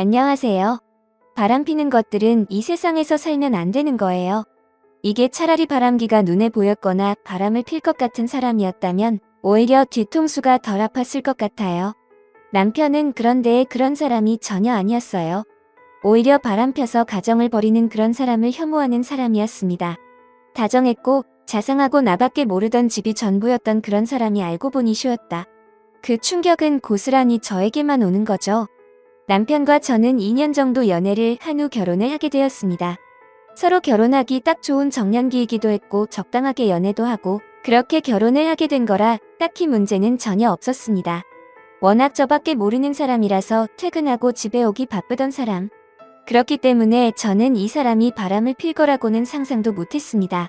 안녕하세요. 바람피는 것들은 이 세상에서 살면 안 되는 거예요. 이게 차라리 바람기가 눈에 보였거나 바람을 필 것 같은 사람이었다면 오히려 뒤통수가 덜 아팠을 것 같아요. 남편은 그런데 그런 사람이 전혀 아니었어요. 오히려 바람 펴서 가정을 버리는 그런 사람을 혐오하는 사람이었습니다. 다정했고 자상하고 나밖에 모르던 집이 전부였던 그런 사람이 알고 보니 쉬웠다. 그 충격은 고스란히 저에게만 오는 거죠. 남편과 저는 2년 정도 연애를 한 후 결혼을 하게 되었습니다. 서로 결혼하기 딱 좋은 정년기이기도 했고 적당하게 연애도 하고 그렇게 결혼을 하게 된 거라 딱히 문제는 전혀 없었습니다. 워낙 저밖에 모르는 사람이라서 퇴근하고 집에 오기 바쁘던 사람. 그렇기 때문에 저는 이 사람이 바람을 필 거라고는 상상도 못했습니다.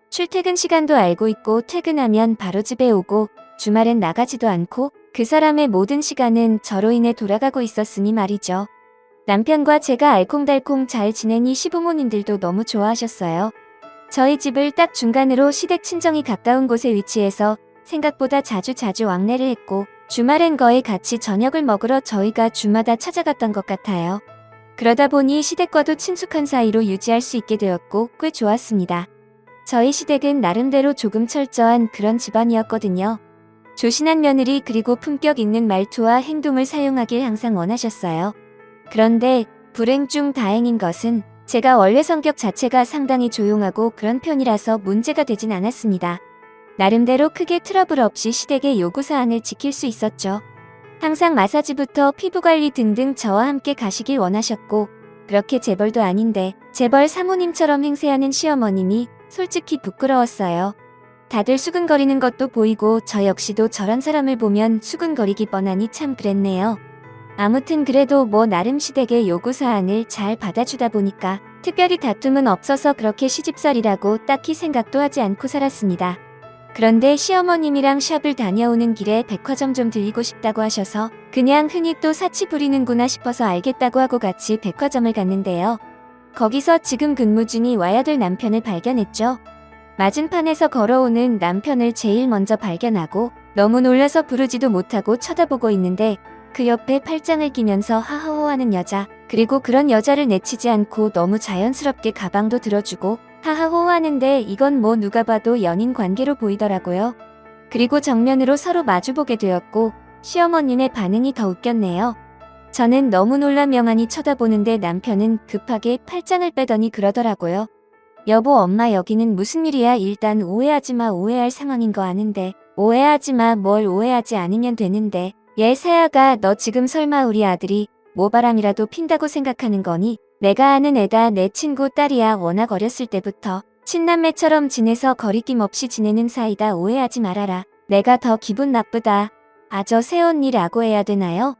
출퇴근 시간도 알고 있고 퇴근하면 바로 집에 오고 주말엔 나가지도 않고 그 사람의 모든 시간은 저로 인해 돌아가고 있었으니 말이죠. 남편과 제가 알콩달콩 잘 지내니 시부모님들도 너무 좋아하셨어요. 저희 집을 딱 중간으로 시댁 친정이 가까운 곳에 위치해서 생각보다 자주 왕래를 했고 주말엔 거의 같이 저녁을 먹으러 저희가 주마다 찾아갔던 것 같아요. 그러다 보니 시댁과도 친숙한 사이로 유지할 수 있게 되었고 꽤 좋았습니다. 저희 시댁은 나름대로 조금 철저한 그런 집안이었거든요. 조신한 며느리 그리고 품격 있는 말투와 행동을 사용하길 항상 원하셨어요. 그런데 불행 중 다행인 것은 제가 원래 성격 자체가 상당히 조용하고 그런 편이라서 문제가 되진 않았습니다. 나름대로 크게 트러블 없이 시댁의 요구사항을 지킬 수 있었죠. 항상 마사지부터 피부관리 등등 저와 함께 가시길 원하셨고 그렇게 재벌도 아닌데 재벌 사모님처럼 행세하는 시어머님이 솔직히 부끄러웠어요. 다들 수근거리는 것도 보이고 저 역시도 저런 사람을 보면 수근거리기 뻔하니 참 그랬네요. 아무튼 그래도 뭐 나름 시댁의 요구사항을 잘 받아주다 보니까 특별히 다툼은 없어서 그렇게 시집살이라고 딱히 생각도 하지 않고 살았습니다. 그런데 시어머님이랑 샵을 다녀오는 길에 백화점 좀 들리고 싶다고 하셔서 그냥 흔히 또 사치 부리는구나 싶어서 알겠다고 하고 같이 백화점을 갔는데요. 거기서 지금 근무 중이 와야 될 남편을 발견했죠. 맞은판에서 걸어오는 남편을 제일 먼저 발견하고 너무 놀라서 부르지도 못하고 쳐다보고 있는데 그 옆에 팔짱을 끼면서 하하호하는 여자, 그리고 그런 여자를 내치지 않고 너무 자연스럽게 가방도 들어주고 하하호하는데 이건 뭐 누가 봐도 연인 관계로 보이더라고요. 그리고 정면으로 서로 마주보게 되었고 시어머님의 반응이 더 웃겼네요. 저는 너무 놀라 멍하니 쳐다보는데 남편은 급하게 팔짱을 빼더니 그러더라고요. 여보, 엄마 여기는 무슨 일이야? 일단 오해하지 마. 오해할 상황인 거 아는데. 오해하지 마. 뭘 오해하지 않으면 되는데. 얘 세아가 너 지금 설마 우리 아들이 모바람이라도 핀다고 생각하는 거니? 내가 아는 애다. 내 친구 딸이야. 워낙 어렸을 때부터 친남매처럼 지내서 거리낌 없이 지내는 사이다. 오해하지 말아라. 내가 더 기분 나쁘다. 아, 저 새언니라고 해야 되나요?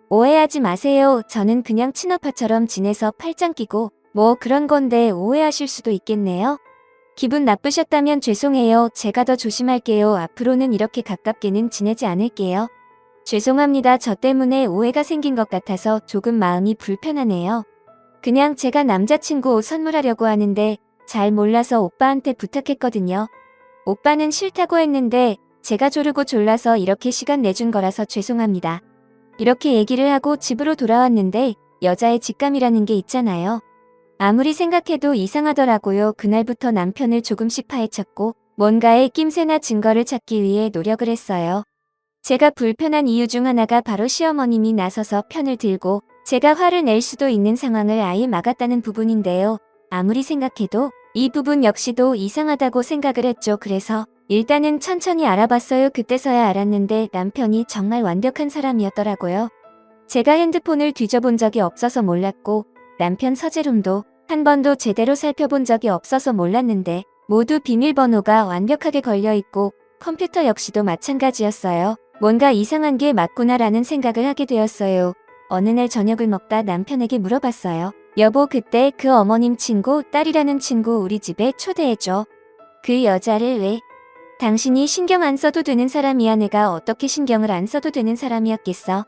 오해하지 마세요. 저는 그냥 친오빠처럼 지내서 팔짱 끼고 뭐 그런 건데 오해하실 수도 있겠네요. 기분 나쁘셨다면 죄송해요. 제가 더 조심할게요. 앞으로는 이렇게 가깝게는 지내지 않을게요. 죄송합니다. 저 때문에 오해가 생긴 것 같아서 조금 마음이 불편하네요. 그냥 제가 남자친구 옷 선물하려고 하는데 잘 몰라서 오빠한테 부탁했거든요. 오빠는 싫다고 했는데 제가 조르고 졸라서 이렇게 시간 내준 거라서 죄송합니다. 이렇게 얘기를 하고 집으로 돌아왔는데 여자의 직감이라는 게 있잖아요. 아무리 생각해도 이상하더라고요. 그날부터 남편을 조금씩 파헤쳤고 뭔가의 낌새나 증거를 찾기 위해 노력을 했어요. 제가 불편한 이유 중 하나가 바로 시어머님이 나서서 편을 들고 제가 화를 낼 수도 있는 상황을 아예 막았다는 부분인데요. 아무리 생각해도 이 부분 역시도 이상하다고 생각을 했죠. 그래서 일단은 천천히 알아봤어요. 그때서야 알았는데 남편이 정말 완벽한 사람이었더라고요. 제가 핸드폰을 뒤져본 적이 없어서 몰랐고 남편 서재룸도 한 번도 제대로 살펴본 적이 없어서 몰랐는데 모두 비밀번호가 완벽하게 걸려있고 컴퓨터 역시도 마찬가지였어요. 뭔가 이상한 게 맞구나라는 생각을 하게 되었어요. 어느 날 저녁을 먹다 남편에게 물어봤어요. 여보, 그때 그 어머님 친구, 딸이라는 친구 우리 집에 초대해줘. 그 여자를 왜? 당신이 신경 안 써도 되는 사람이야. 내가 어떻게 신경을 안 써도 되는 사람이었겠어.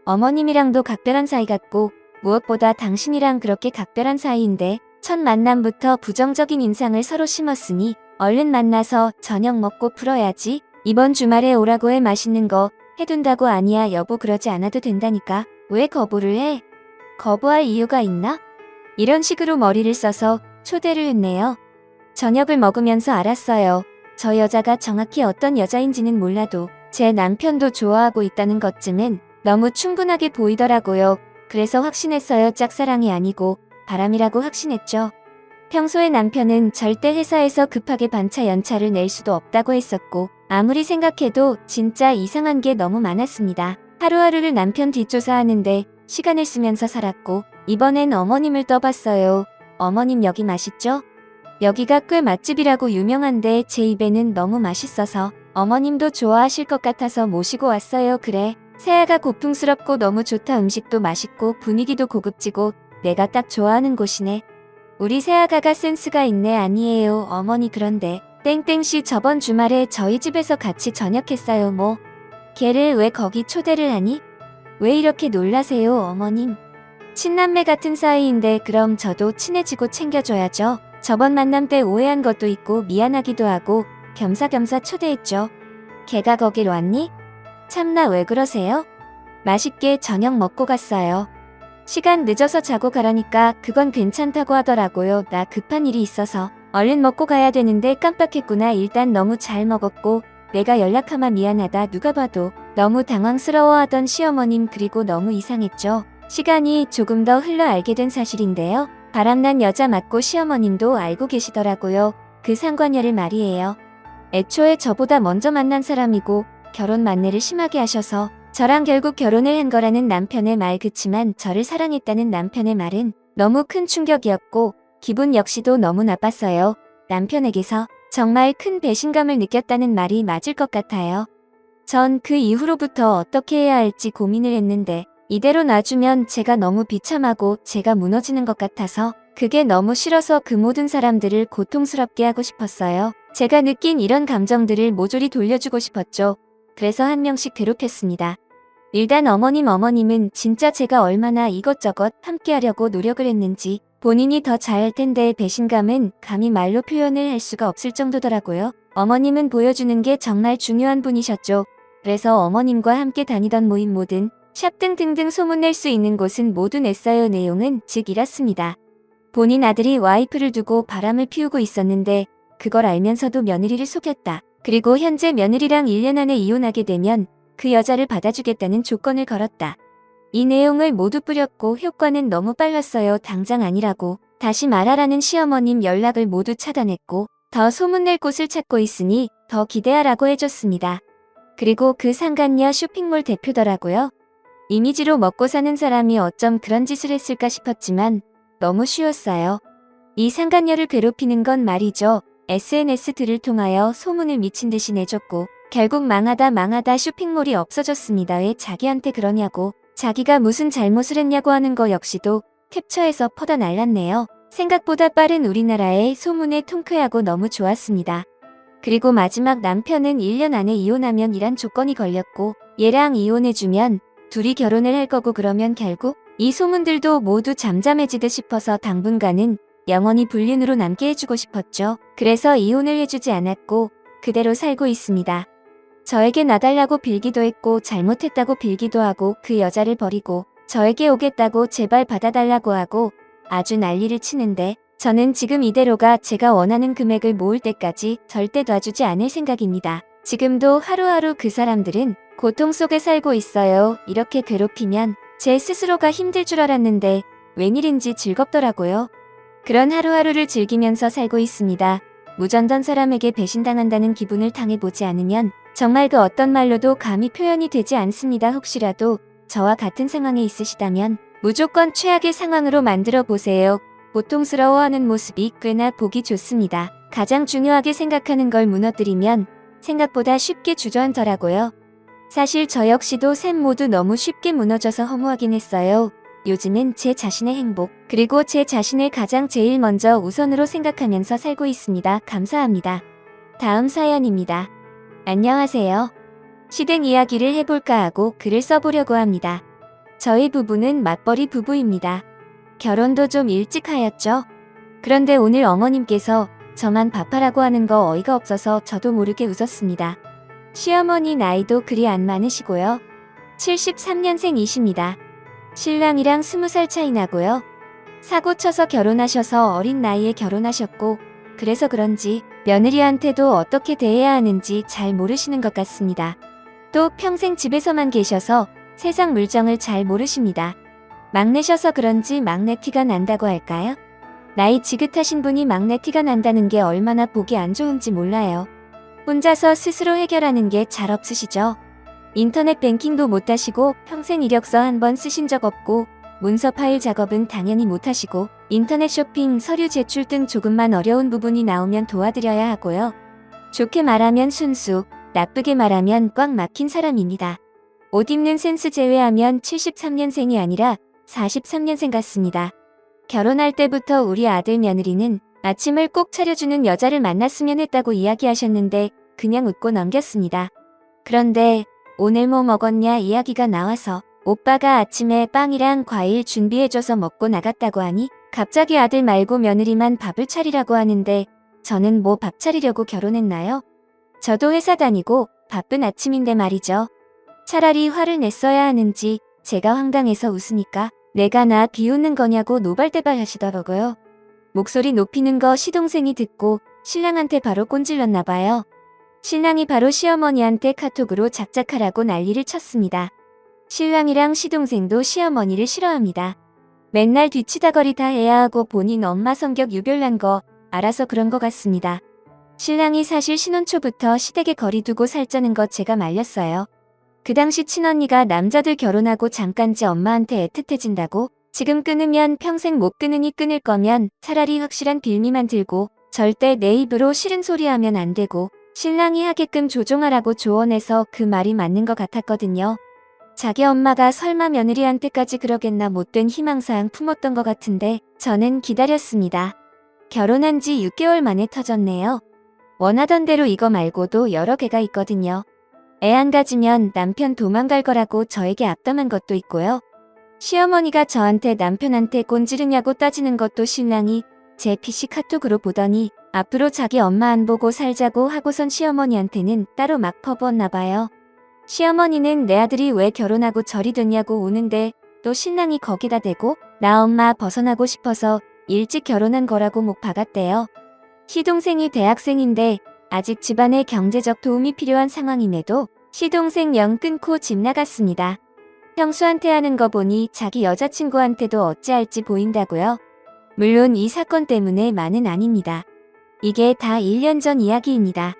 어머님이랑도 각별한 사이 같고 무엇보다 당신이랑 그렇게 각별한 사이인데 첫 만남부터 부정적인 인상을 서로 심었으니 얼른 만나서 저녁 먹고 풀어야지. 이번 주말에 오라고 해. 맛있는 거 해둔다고. 아니야 여보, 그러지 않아도 된다니까. 왜 거부를 해? 거부할 이유가 있나? 이런 식으로 머리를 써서 초대를 했네요. 저녁을 먹으면서 알았어요. 저 여자가 정확히 어떤 여자인지는 몰라도 제 남편도 좋아하고 있다는 것쯤은 너무 충분하게 보이더라고요. 그래서 확신했어요. 짝사랑이 아니고 바람이라고 확신했죠. 평소에 남편은 절대 회사에서 급하게 반차 연차를 낼 수도 없다고 했었고 아무리 생각해도 진짜 이상한 게 너무 많았습니다. 하루하루를 남편 뒷조사하는데 시간을 쓰면서 살았고 이번엔 어머님을 떠봤어요. 어머님 여기 맛있죠? 여기가 꽤 맛집이라고 유명한데 제 입에는 너무 맛있어서 어머님도 좋아하실 것 같아서 모시고 왔어요. 그래. 세아가 고풍스럽고 너무 좋다. 음식도 맛있고 분위기도 고급지고 내가 딱 좋아하는 곳이네. 우리 세아가가 센스가 있네. 아니에요 어머니. 그런데 땡땡씨 저번 주말에 저희 집에서 같이 저녁했어요. 뭐? 걔를 왜 거기 초대를 하니? 왜 이렇게 놀라세요 어머님? 친남매 같은 사이인데 그럼 저도 친해지고 챙겨줘야죠. 저번 만남 때 오해한 것도 있고 미안하기도 하고 겸사겸사 초대했죠. 걔가 거길 왔니? 참나 왜 그러세요? 맛있게 저녁 먹고 갔어요. 시간 늦어서 자고 가라니까 그건 괜찮다고 하더라고요. 나 급한 일이 있어서 얼른 먹고 가야 되는데 깜빡했구나. 일단 너무 잘 먹었고 내가 연락하마 미안하다. 누가 봐도 너무 당황스러워하던 시어머님. 그리고 너무 이상했죠. 시간이 조금 더 흘러 알게 된 사실인데요. 바람난 여자 맞고 시어머님도 알고 계시더라고요. 그 상관녀를 말이에요. 애초에 저보다 먼저 만난 사람이고 결혼 만내를 심하게 하셔서 저랑 결국 결혼을 한 거라는 남편의 말. 그치만 저를 사랑했다는 남편의 말은 너무 큰 충격이었고 기분 역시도 너무 나빴어요. 남편에게서 정말 큰 배신감을 느꼈다는 말이 맞을 것 같아요. 전 그 이후로부터 어떻게 해야 할지 고민을 했는데 이대로 놔주면 제가 너무 비참하고 제가 무너지는 것 같아서 그게 너무 싫어서 그 모든 사람들을 고통스럽게 하고 싶었어요. 제가 느낀 이런 감정들을 모조리 돌려주고 싶었죠. 그래서 한 명씩 괴롭혔습니다. 일단 어머님은 진짜 제가 얼마나 이것저것 함께 하려고 노력을 했는지 본인이 더 잘할 텐데 배신감은 감히 말로 표현을 할 수가 없을 정도더라고요. 어머님은 보여주는 게 정말 중요한 분이셨죠. 그래서 어머님과 함께 다니던 모임 모든 샵 등등등 소문낼 수 있는 곳은 모두 냈어요. 내용은 즉 이렇습니다. 본인 아들이 와이프를 두고 바람을 피우고 있었는데 그걸 알면서도 며느리를 속였다. 그리고 현재 며느리랑 1년 안에 이혼하게 되면 그 여자를 받아주겠다는 조건을 걸었다. 이 내용을 모두 뿌렸고 효과는 너무 빨랐어요. 당장 아니라고 다시 말하라는 시어머님 연락을 모두 차단했고 더 소문낼 곳을 찾고 있으니 더 기대하라고 해줬습니다. 그리고 그 상간녀 쇼핑몰 대표더라고요. 이미지로 먹고 사는 사람이 어쩜 그런 짓을 했을까 싶었지만 너무 쉬웠어요. 이 상간녀를 괴롭히는 건 말이죠. SNS들을 통하여 소문을 미친 듯이 내줬고 결국 망하다 쇼핑몰이 없어졌습니다. 왜 자기한테 그러냐고 자기가 무슨 잘못을 했냐고 하는 거 역시도 캡처해서 퍼다 날랐네요. 생각보다 빠른 우리나라의 소문의 통쾌하고 너무 좋았습니다. 그리고 마지막 남편은 1년 안에 이혼하면 이란 조건이 걸렸고 얘랑 이혼해주면 둘이 결혼을 할 거고 그러면 결국 이 소문들도 모두 잠잠해지듯 싶어서 당분간은 영원히 불륜으로 남게 해주고 싶었죠. 그래서 이혼을 해주지 않았고 그대로 살고 있습니다. 저에게 놔달라고 빌기도 했고 잘못했다고 빌기도 하고 그 여자를 버리고 저에게 오겠다고 제발 받아달라고 하고 아주 난리를 치는데 저는 지금 이대로가 제가 원하는 금액을 모을 때까지 절대 놔주지 않을 생각입니다. 지금도 하루하루 그 사람들은 고통 속에 살고 있어요. 이렇게 괴롭히면 제 스스로가 힘들 줄 알았는데 웬일인지 즐겁더라고요. 그런 하루하루를 즐기면서 살고 있습니다. 무전던 사람에게 배신당한다는 기분을 당해보지 않으면 정말 그 어떤 말로도 감히 표현이 되지 않습니다. 혹시라도 저와 같은 상황에 있으시다면 무조건 최악의 상황으로 만들어 보세요. 고통스러워하는 모습이 꽤나 보기 좋습니다. 가장 중요하게 생각하는 걸 무너뜨리면 생각보다 쉽게 주저앉더라고요. 사실 저 역시도 셋 모두 너무 쉽게 무너져서 허무하긴 했어요. 요즘은 제 자신의 행복, 그리고 제 자신을 가장 제일 먼저 우선으로 생각하면서 살고 있습니다. 감사합니다. 다음 사연입니다. 안녕하세요. 시댁 이야기를 해볼까 하고 글을 써보려고 합니다. 저희 부부는 맞벌이 부부입니다. 결혼도 좀 일찍 하였죠. 그런데 오늘 어머님께서 저만 밥하라고 하는 거 어이가 없어서 저도 모르게 웃었습니다. 시어머니 나이도 그리 안 많으시고요. 73년생이십니다. 신랑이랑 20살 차이 나고요. 사고 쳐서 결혼하셔서 어린 나이에 결혼하셨고, 그래서 그런지 며느리한테도 어떻게 대해야 하는지 잘 모르시는 것 같습니다. 또 평생 집에서만 계셔서 세상 물정을 잘 모르십니다. 막내셔서 그런지 막내 티가 난다고 할까요? 나이 지긋하신 분이 막내 티가 난다는 게 얼마나 보기 안 좋은지 몰라요. 혼자서 스스로 해결하는 게 잘 없으시죠? 인터넷 뱅킹도 못 하시고 평생 이력서 한 번 쓰신 적 없고 문서 파일 작업은 당연히 못 하시고 인터넷 쇼핑, 서류 제출 등 조금만 어려운 부분이 나오면 도와드려야 하고요. 좋게 말하면 순수, 나쁘게 말하면 꽉 막힌 사람입니다. 옷 입는 센스 제외하면 73년생이 아니라 43년생 같습니다. 결혼할 때부터 우리 아들 며느리는 아침을 꼭 차려주는 여자를 만났으면 했다고 이야기하셨는데 그냥 웃고 넘겼습니다. 그런데 오늘 뭐 먹었냐 이야기가 나와서 오빠가 아침에 빵이랑 과일 준비해줘서 먹고 나갔다고 하니 갑자기 아들 말고 며느리만 밥을 차리라고 하는데 저는 뭐 밥 차리려고 결혼했나요? 저도 회사 다니고 바쁜 아침인데 말이죠. 차라리 화를 냈어야 하는지 제가 황당해서 웃으니까 내가 나 비웃는 거냐고 노발대발 하시더라고요. 목소리 높이는 거 시동생이 듣고 신랑한테 바로 꼰질렀나 봐요. 신랑이 바로 시어머니한테 카톡으로 작작하라고 난리를 쳤습니다. 신랑이랑 시동생도 시어머니를 싫어합니다. 맨날 뒤치다거리 다 해야 하고 본인 엄마 성격 유별난 거 알아서 그런 거 같습니다. 신랑이 사실 신혼 초부터 시댁에 거리 두고 살자는 거 제가 말렸어요. 그 당시 친언니가 남자들 결혼하고 잠깐지 엄마한테 애틋해진다고 지금 끊으면 평생 못 끊으니 끊을 거면 차라리 확실한 빌미만 들고 절대 내 입으로 싫은 소리 하면 안 되고 신랑이 하게끔 조종하라고 조언해서 그 말이 맞는 것 같았거든요. 자기 엄마가 설마 며느리한테까지 그러겠나 못된 희망사항 품었던 것 같은데 저는 기다렸습니다. 결혼한 지 6개월 만에 터졌네요. 원하던 대로 이거 말고도 여러 개가 있거든요. 애 안 가지면 남편 도망갈 거라고 저에게 앞담한 것도 있고요. 시어머니가 저한테 남편한테 꼰지르냐고 따지는 것도 신랑이 제 PC 카톡으로 보더니 앞으로 자기 엄마 안 보고 살자고 하고선 시어머니한테는 따로 막 퍼부었나 봐요. 시어머니는 내 아들이 왜 결혼하고 저리 됐냐고 우는데 또 신랑이 거기다 대고 나 엄마 벗어나고 싶어서 일찍 결혼한 거라고 목 박았대요. 시동생이 대학생인데 아직 집안에 경제적 도움이 필요한 상황임에도 시동생 영 끊고 집 나갔습니다. 형수한테 하는 거 보니 자기 여자친구한테도 어찌할지 보인다고요. 물론 이 사건 때문에만은 아닙니다. 이게 다 1년 전 이야기입니다.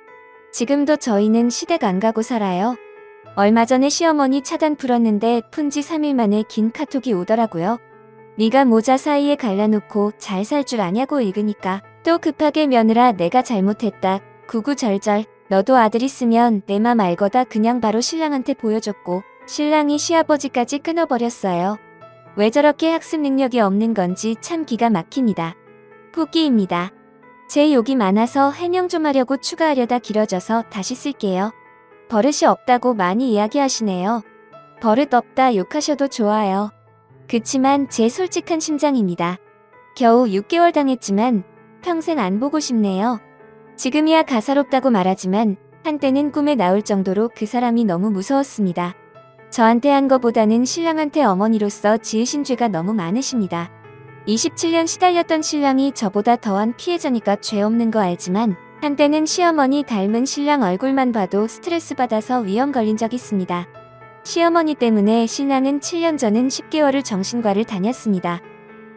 지금도 저희는 시댁 안 가고 살아요. 얼마 전에 시어머니 차단 풀었는데 푼 지 3일 만에 긴 카톡이 오더라고요. 네가 모자 사이에 갈라놓고 잘 살 줄 아냐고 읽으니까 또 급하게 며느라 내가 잘못했다. 구구절절 너도 아들 있으면 내 맘 알거다 그냥 바로 신랑한테 보여줬고 신랑이 시아버지까지 끊어버렸어요. 왜 저렇게 학습 능력이 없는 건지 참 기가 막힙니다. 후기입니다. 제 욕이 많아서 해명 좀 하려고 추가하려다 길어져서 다시 쓸게요. 버릇이 없다고 많이 이야기하시네요. 버릇 없다 욕하셔도 좋아요. 그치만 제 솔직한 심장입니다. 겨우 6개월 당했지만 평생 안 보고 싶네요. 지금이야 가사롭다고 말하지만 한때는 꿈에 나올 정도로 그 사람이 너무 무서웠습니다. 저한테 한 거보다는 신랑한테 어머니로서 지으신 죄가 너무 많으십니다. 27년 시달렸던 신랑이 저보다 더한 피해자니까 죄 없는 거 알지만 한때는 시어머니 닮은 신랑 얼굴만 봐도 스트레스 받아서 위험 걸린 적 있습니다. 시어머니 때문에 신랑은 7년 전은 10개월을 정신과를 다녔습니다.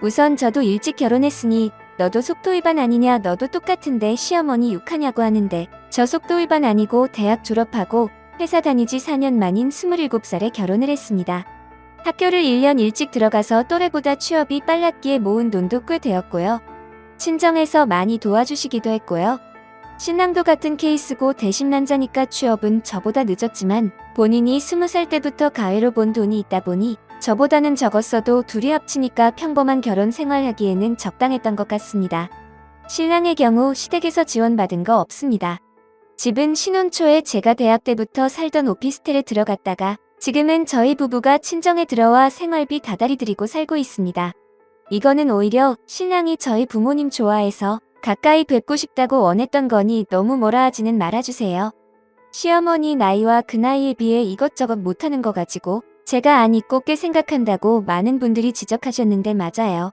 우선 저도 일찍 결혼했으니 너도 속도 위반 아니냐 너도 똑같은데 시어머니 욕하냐고 하는데 저 속도 위반 아니고 대학 졸업하고 회사 다니지 4년 만인 27살에 결혼을 했습니다. 학교를 1년 일찍 들어가서 또래보다 취업이 빨랐기에 모은 돈도 꽤 되었고요. 친정에서 많이 도와주시기도 했고요. 신랑도 같은 케이스고 대심난자니까 취업은 저보다 늦었지만 본인이 20살 때부터 가외로 본 돈이 있다 보니 저보다는 적었어도 둘이 합치니까 평범한 결혼 생활하기에는 적당했던 것 같습니다. 신랑의 경우 시댁에서 지원받은 거 없습니다. 집은 신혼 초에 제가 대학 때부터 살던 오피스텔에 들어갔다가 지금은 저희 부부가 친정에 들어와 생활비 다달이 드리고 살고 있습니다. 이거는 오히려 신랑이 저희 부모님 좋아해서 가까이 뵙고 싶다고 원했던 거니 너무 뭐라 하지는 말아주세요. 시어머니 나이와 그 나이에 비해 이것저것 못하는 거 가지고 제가 안 잊고 꽤 생각한다고 많은 분들이 지적하셨는데 맞아요.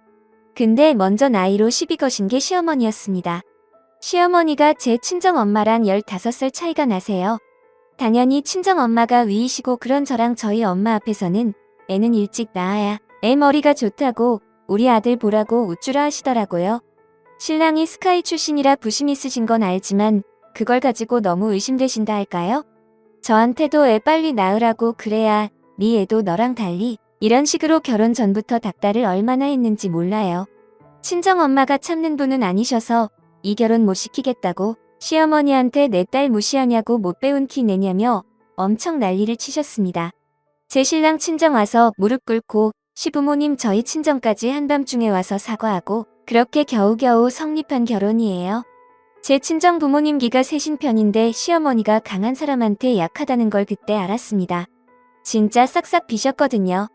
근데 먼저 나이로 시비 거신 게 시어머니였습니다. 시어머니가 제 친정엄마랑 15살 차이가 나세요. 당연히 친정엄마가 위이시고 그런 저랑 저희 엄마 앞에서는 애는 일찍 낳아야 애 머리가 좋다고 우리 아들 보라고 우쭈라 하시더라고요. 신랑이 스카이 출신이라 부심 있으신 건 알지만 그걸 가지고 너무 의심되신다 할까요? 저한테도 애 빨리 낳으라고 그래야 네 애도 너랑 달리 이런 식으로 결혼 전부터 닥달을 얼마나 했는지 몰라요. 친정엄마가 참는 분은 아니셔서 이 결혼 못 시키겠다고 시어머니한테 내 딸 무시하냐고 못 배운 키 내냐며 엄청 난리를 치셨습니다. 제 신랑 친정 와서 무릎 꿇고 시부모님 저희 친정까지 한밤중에 와서 사과하고 그렇게 겨우겨우 성립한 결혼이에요. 제 친정 부모님 기가 세신 편인데 시어머니가 강한 사람한테 약하다는 걸 그때 알았습니다. 진짜 싹싹 비셨거든요.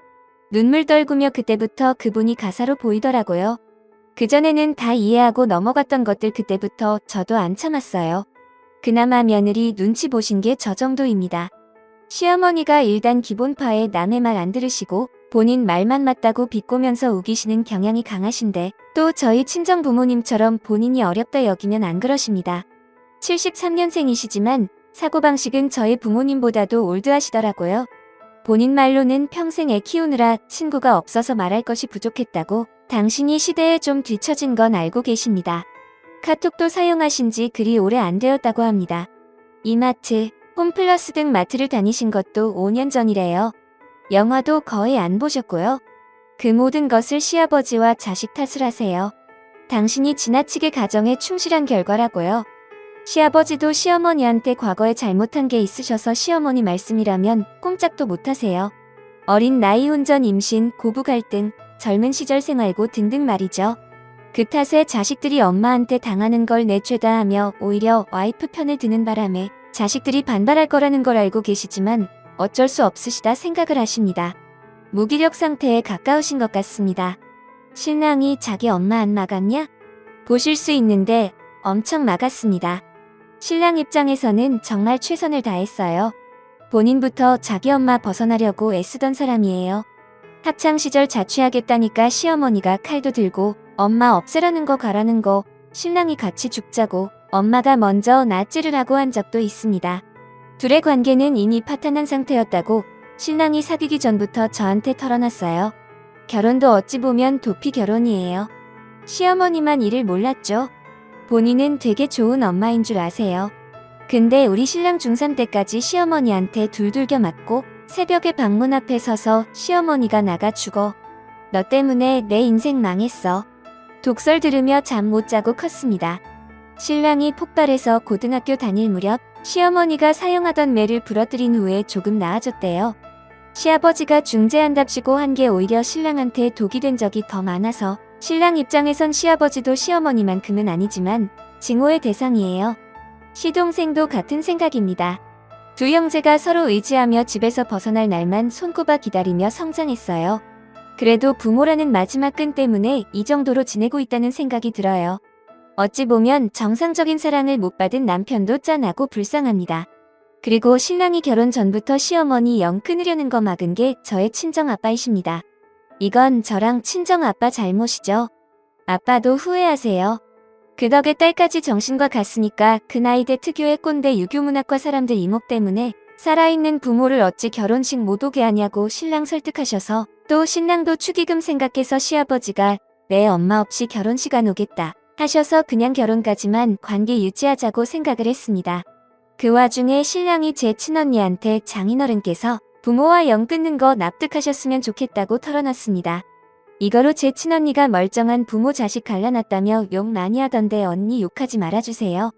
눈물 떨구며 그때부터 그분이 가사로 보이더라고요. 그전에는 다 이해하고 넘어갔던 것들 그때부터 저도 안 참았어요. 그나마 며느리 눈치 보신 게 저 정도입니다. 시어머니가 일단 기본파에 남의 말 안 들으시고 본인 말만 맞다고 비꼬면서 우기시는 경향이 강하신데 또 저희 친정 부모님처럼 본인이 어렵다 여기면 안 그러십니다. 73년생이시지만 사고방식은 저희 부모님보다도 올드하시더라고요. 본인 말로는 평생 애 키우느라 친구가 없어서 말할 것이 부족했다고 당신이 시대에 좀 뒤처진 건 알고 계십니다. 카톡도 사용하신 지 그리 오래 안 되었다고 합니다. 이마트, 홈플러스 등 마트를 다니신 것도 5년 전이래요. 영화도 거의 안 보셨고요. 그 모든 것을 시아버지와 자식 탓을 하세요. 당신이 지나치게 가정에 충실한 결과라고요. 시아버지도 시어머니한테 과거에 잘못한 게 있으셔서 시어머니 말씀이라면 꼼짝도 못하세요. 어린 나이 혼전 임신, 고부 갈등, 젊은 시절 생활고 등등 말이죠. 그 탓에 자식들이 엄마한테 당하는 걸 내 죄다 하며 오히려 와이프 편을 드는 바람에 자식들이 반발할 거라는 걸 알고 계시지만 어쩔 수 없으시다 생각을 하십니다. 무기력 상태에 가까우신 것 같습니다. 신랑이 자기 엄마 안 막았냐? 보실 수 있는데 엄청 막았습니다. 신랑 입장에서는 정말 최선을 다했어요. 본인부터 자기 엄마 벗어나려고 애쓰던 사람이에요. 학창시절 자취하겠다니까 시어머니가 칼도 들고 엄마 없애라는 거 가라는 거 신랑이 같이 죽자고 엄마가 먼저 낫지를 하고 한 적도 있습니다. 둘의 관계는 이미 파탄난 상태였다고 신랑이 사귀기 전부터 저한테 털어놨어요. 결혼도 어찌 보면 도피 결혼이에요. 시어머니만 이를 몰랐죠. 본인은 되게 좋은 엄마인 줄 아세요. 근데 우리 신랑 중3 때까지 시어머니한테 둘둘겨 맞고 새벽에 방문 앞에 서서 시어머니가 나가 죽어. 너 때문에 내 인생 망했어. 독설 들으며 잠 못 자고 컸습니다. 신랑이 폭발해서 고등학교 다닐 무렵 시어머니가 사용하던 매를 부러뜨린 후에 조금 나아졌대요. 시아버지가 중재한답시고 한 게 오히려 신랑한테 독이 된 적이 더 많아서 신랑 입장에선 시아버지도 시어머니만큼은 아니지만 증오의 대상이에요. 시동생도 같은 생각입니다. 두 형제가 서로 의지하며 집에서 벗어날 날만 손꼽아 기다리며 성장했어요. 그래도 부모라는 마지막 끈 때문에 이 정도로 지내고 있다는 생각이 들어요. 어찌 보면 정상적인 사랑을 못 받은 남편도 짠하고 불쌍합니다. 그리고 신랑이 결혼 전부터 시어머니 영 끊으려는 거 막은 게 저의 친정아빠이십니다. 이건 저랑 친정아빠 잘못이죠. 아빠도 후회하세요. 그 덕에 딸까지 정신과 같으니까 그 나이대 특유의 꼰대 유교문학과 사람들 이목 때문에 살아있는 부모를 어찌 결혼식 못 오게 하냐고 신랑 설득하셔서 또 신랑도 축의금 생각해서 시아버지가 내 엄마 없이 결혼식 안 오겠다 하셔서 그냥 결혼까지만 관계 유지하자고 생각을 했습니다. 그 와중에 신랑이 제 친언니한테 장인어른께서 부모와 영 끊는 거 납득하셨으면 좋겠다고 털어놨습니다. 이거로 제 친언니가 멀쩡한 부모 자식 갈라놨다며 욕 많이 하던데 언니 욕하지 말아주세요.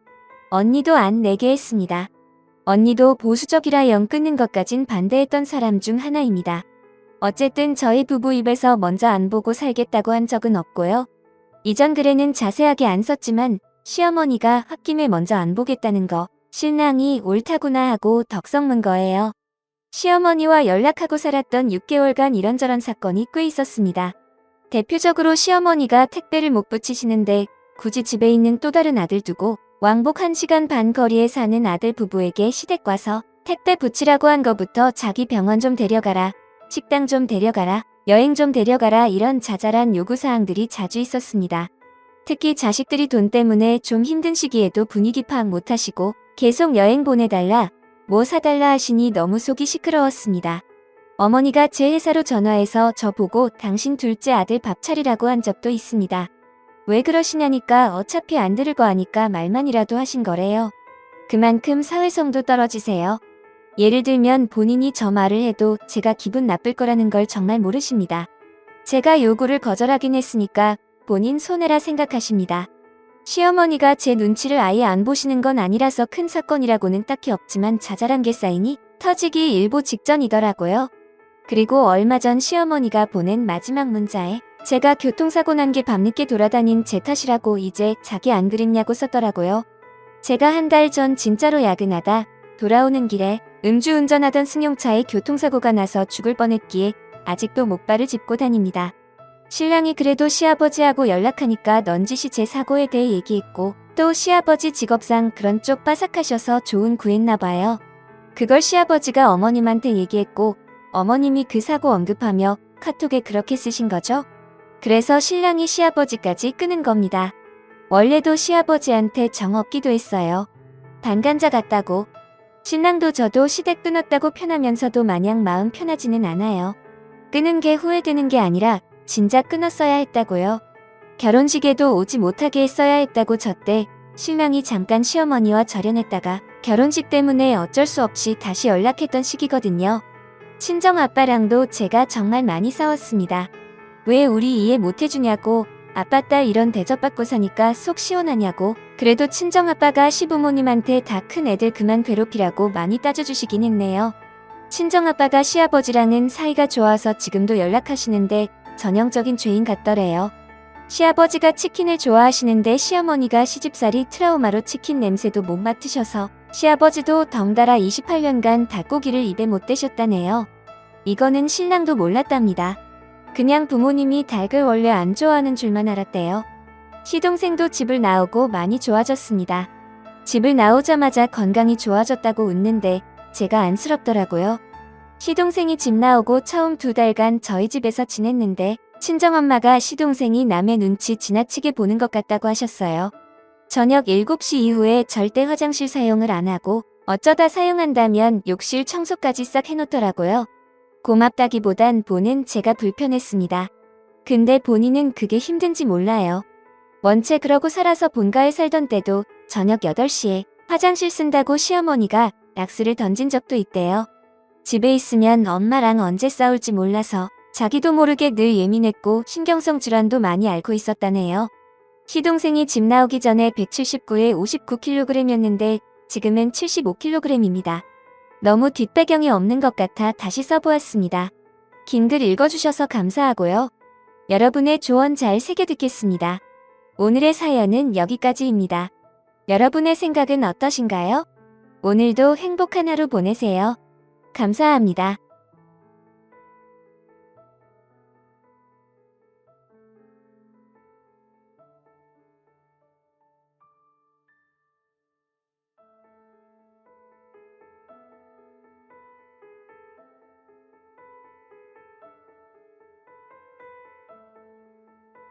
언니도 안 내게 했습니다. 언니도 보수적이라 영 끊는 것까진 반대했던 사람 중 하나입니다. 어쨌든 저희 부부 입에서 먼저 안 보고 살겠다고 한 적은 없고요. 이전 글에는 자세하게 안 썼지만 시어머니가 홧김에 먼저 안 보겠다는 거 신랑이 옳다구나 하고 덕성문 거예요. 시어머니와 연락하고 살았던 6개월간 이런저런 사건이 꽤 있었습니다. 대표적으로 시어머니가 택배를 못 붙이시는데 굳이 집에 있는 또 다른 아들 두고 왕복 1시간 반 거리에 사는 아들 부부에게 시댁 와서 택배 붙이라고 한 거부터 자기 병원 좀 데려가라. 식당 좀 데려가라, 여행 좀 데려가라 이런 자잘한 요구사항들이 자주 있었습니다. 특히 자식들이 돈 때문에 좀 힘든 시기에도 분위기 파악 못하시고 계속 여행 보내달라, 뭐 사달라 하시니 너무 속이 시끄러웠습니다. 어머니가 제 회사로 전화해서 저보고 당신 둘째 아들 밥 차리라고 한 적도 있습니다. 왜 그러시냐니까 어차피 안 들을 거 아니까 말만이라도 하신 거래요. 그만큼 사회성도 떨어지세요. 예를 들면 본인이 저 말을 해도 제가 기분 나쁠 거라는 걸 정말 모르십니다. 제가 요구를 거절하긴 했으니까 본인 손해라 생각하십니다. 시어머니가 제 눈치를 아예 안 보시는 건 아니라서 큰 사건이라고는 딱히 없지만 자잘한 게 쌓이니 터지기 일보 직전이더라고요. 그리고 얼마 전 시어머니가 보낸 마지막 문자에 제가 교통사고 난 게 밤늦게 돌아다닌 제 탓이라고 이제 자기 안 그립냐고 썼더라고요. 제가 한 달 전 진짜로 야근하다 돌아오는 길에 음주운전하던 승용차에 교통사고가 나서 죽을 뻔했기에 아직도 목발을 짚고 다닙니다. 신랑이 그래도 시아버지하고 연락하니까 넌지시 제 사고에 대해 얘기했고 또 시아버지 직업상 그런 쪽 빠삭하셔서 좋은 구했나 봐요. 그걸 시아버지가 어머님한테 얘기했고 어머님이 그 사고 언급하며 카톡에 그렇게 쓰신 거죠. 그래서 신랑이 시아버지까지 끄는 겁니다. 원래도 시아버지한테 정 없기도 했어요. 반간자 같다고. 신랑도 저도 시댁 끊었다고 편하면서도 마냥 마음 편하지는 않아요. 끄는 게 후회되는 게 아니라 진작 끊었어야 했다고요. 결혼식에도 오지 못하게 했어야 했다고 저때 신랑이 잠깐 시어머니와 절연했다가 결혼식 때문에 어쩔 수 없이 다시 연락했던 시기거든요. 친정아빠랑도 제가 정말 많이 싸웠습니다. 왜 우리 이해 못해주냐고, 아빠 딸 이런 대접받고 사니까 속 시원하냐고, 그래도 친정아빠가 시부모님한테 다 큰 애들 그만 괴롭히라고 많이 따져주시긴 했네요. 친정아빠가 시아버지랑은 사이가 좋아서 지금도 연락하시는데 전형적인 죄인 같더래요. 시아버지가 치킨을 좋아하시는데 시어머니가 시집살이 트라우마로 치킨 냄새도 못 맡으셔서 시아버지도 덩달아 28년간 닭고기를 입에 못 대셨다네요. 이거는 신랑도 몰랐답니다. 그냥 부모님이 닭을 원래 안 좋아하는 줄만 알았대요. 시동생도 집을 나오고 많이 좋아졌습니다. 집을 나오자마자 건강이 좋아졌다고 웃는데 제가 안쓰럽더라고요. 시동생이 집 나오고 처음 2달간 저희 집에서 지냈는데 친정엄마가 시동생이 남의 눈치 지나치게 보는 것 같다고 하셨어요. 저녁 7시 이후에 절대 화장실 사용을 안 하고 어쩌다 사용한다면 욕실 청소까지 싹 해놓더라고요. 고맙다기보단 보는 제가 불편했습니다. 근데 본인은 그게 힘든지 몰라요. 원체 그러고 살아서 본가에 살던 때도 저녁 8시에 화장실 쓴다고 시어머니가 락스를 던진 적도 있대요. 집에 있으면 엄마랑 언제 싸울지 몰라서 자기도 모르게 늘 예민했고 신경성 질환도 많이 앓고 있었다네요. 시동생이 집 나오기 전에 179에 59kg이었는데 지금은 75kg입니다. 너무 뒷배경이 없는 것 같아 다시 써보았습니다. 긴 글 읽어주셔서 감사하고요. 여러분의 조언 잘 새겨듣겠습니다. 오늘의 사연은 여기까지입니다. 여러분의 생각은 어떠신가요? 오늘도 행복한 하루 보내세요. 감사합니다.